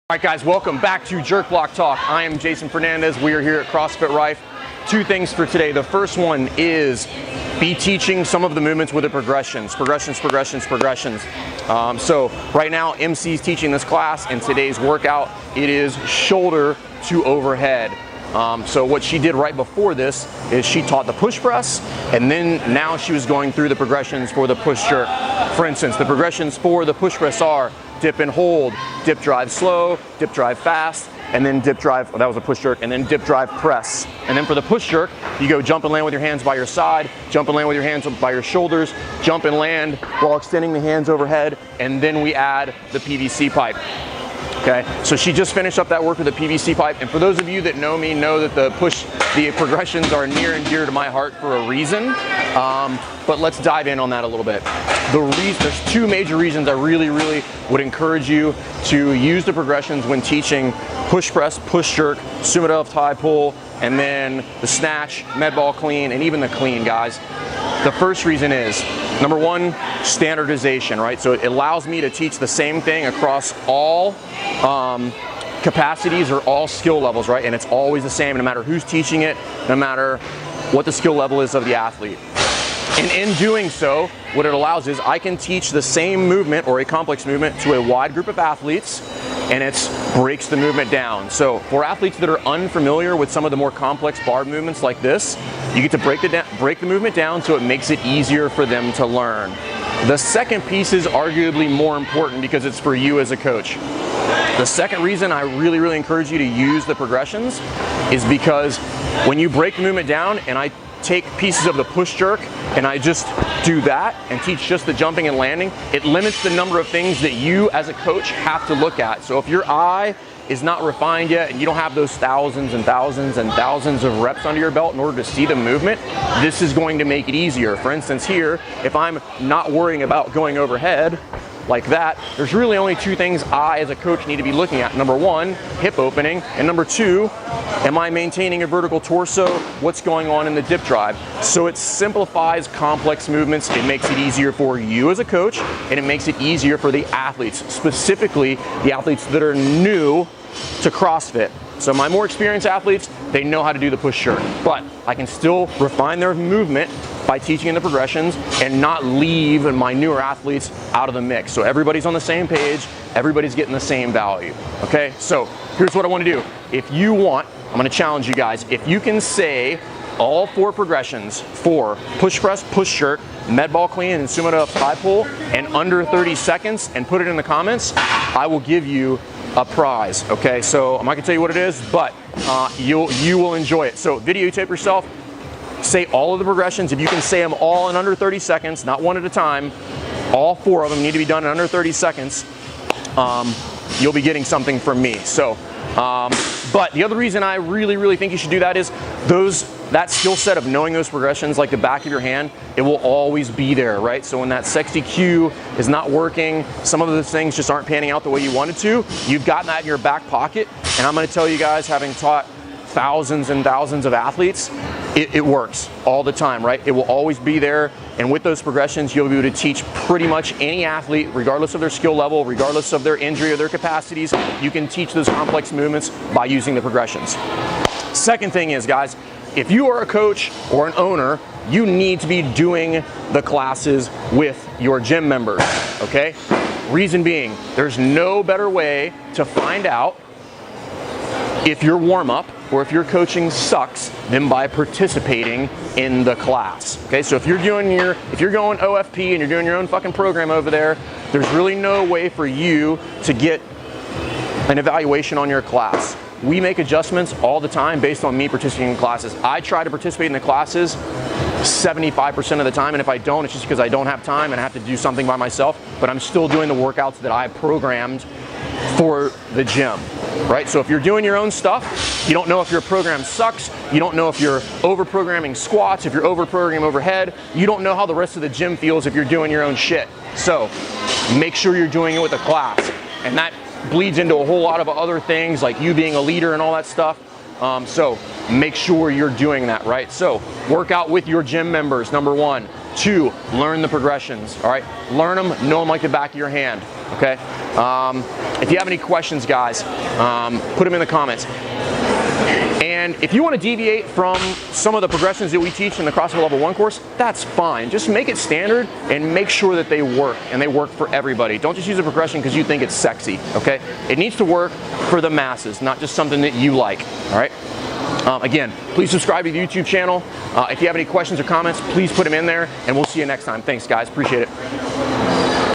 All right, guys, welcome back to Jerk Block Talk. I am Jason Fernandez. We are here at CrossFit Rife. Two things for today. The first one is be teaching some of the movements with the progressions. So right now, MC is teaching this class, and today's workout, it is shoulder to overhead. So what she did right before this is she taught the push press, and then now she was going through the progressions for the push jerk. For instance, the progressions for the push press are dip and hold, dip drive slow, dip drive fast, and then dip drive, that was a push jerk, and then dip drive press. And then for the push jerk, you go jump and land with your hands by your side, jump and land with your hands by your shoulders, jump and land while extending the hands overhead, and then we add the PVC pipe. Okay, so she just finished up that work with the PVC pipe, and for those of you that know me know that the progressions are near and dear to my heart for a reason, but let's dive in on that a little bit. There's two major reasons I really would encourage you to use the progressions when teaching push press, push jerk, sumo deadlift high pull, and then the snatch, med ball clean, and even the clean, guys. The first reason is, number one, standardization, right? So it allows me to teach the same thing across all capacities or all skill levels, right? And it's always the same, no matter who's teaching it, no matter what the skill level is of the athlete. And in doing so, what it allows is I can teach the same movement or a complex movement to a wide group of athletes, and it breaks the movement down. So for athletes that are unfamiliar with some of the more complex bar movements like this, you get to break the movement down so it makes it easier for them to learn. The second piece is arguably more important because it's for you as a coach. The second reason I really encourage you to use the progressions is because when you break the movement down and I take pieces of the push jerk and I just do that and teach just the jumping and landing, it limits the number of things that you as a coach have to look at. So if your eye is not refined yet and you don't have those thousands and thousands of reps under your belt in order to see the movement, this is going to make it easier. For instance here, if I'm not worrying about going overhead like that, there's really only two things I as a coach need to be looking at. Number one, hip opening, and number two, am I maintaining a vertical torso? What's going on in the dip drive? So it simplifies complex movements, it makes it easier for you as a coach, and it makes it easier for the athletes, specifically the athletes that are new to CrossFit. So my more experienced athletes, they know how to do the push jerk, but I can still refine their movement by teaching in the progressions and not leave my newer athletes out of the mix. So everybody's on the same page, everybody's getting the same value, okay? So here's what I wanna do. If you want, I'm gonna challenge you guys, if you can say all four progressions for push press, push jerk, med ball clean, and sumo deadlift high pull in under 30 seconds and put it in the comments, I will give you a prize, okay? So I'm not gonna tell you what it is, but you will enjoy it. So videotape yourself, say all of the progressions. If you can say them all in under 30 seconds, not one at a time, all four of them need to be done in under 30 seconds, you'll be getting something from me. So, but the other reason I really think you should do that is that skill set of knowing those progressions like the back of your hand, it will always be there, right? So when that sexy cue is not working, some of the things just aren't panning out the way you wanted to, you've got that in your back pocket. And I'm gonna tell you guys, having taught thousands and thousands of athletes, it works all the time, right? It will always be there, and with those progressions, you'll be able to teach pretty much any athlete, regardless of their skill level, regardless of their injury or their capacities, you can teach those complex movements by using the progressions. Second thing is, guys, if you are a coach or an owner, you need to be doing the classes with your gym members, okay? Reason being, there's no better way to find out if your warm-up or if your coaching sucks than by participating in the class. Okay, so if you're going OFP and you're doing your own fucking program over there, there's really no way for you to get an evaluation on your class. We make adjustments all the time based on me participating in classes. I try to participate in the classes 75% of the time, and if I don't, it's just because I don't have time and I have to do something by myself, but I'm still doing the workouts that I programmed for the gym, right? So if you're doing your own stuff, you don't know if your program sucks, you don't know if you're over-programming squats, if you're over-programming overhead, you don't know how the rest of the gym feels if you're doing your own shit. So make sure you're doing it with a class, and that bleeds into a whole lot of other things like you being a leader and all that stuff. So make sure you're doing that, right? So work out with your gym members, number one. 2, learn the progressions, all right? Learn them, know them like the back of your hand, okay? If you have any questions, guys, put them in the comments. And if you want to deviate from some of the progressions that we teach in the CrossFit Level 1 course, that's fine. Just make it standard and make sure that they work, and they work for everybody. Don't just use a progression because you think it's sexy, okay? It needs to work for the masses, not just something that you like, all right? Again, please subscribe to the YouTube channel. If you have any questions or comments, please put them in there, and we'll see you next time. Thanks, guys. Appreciate it.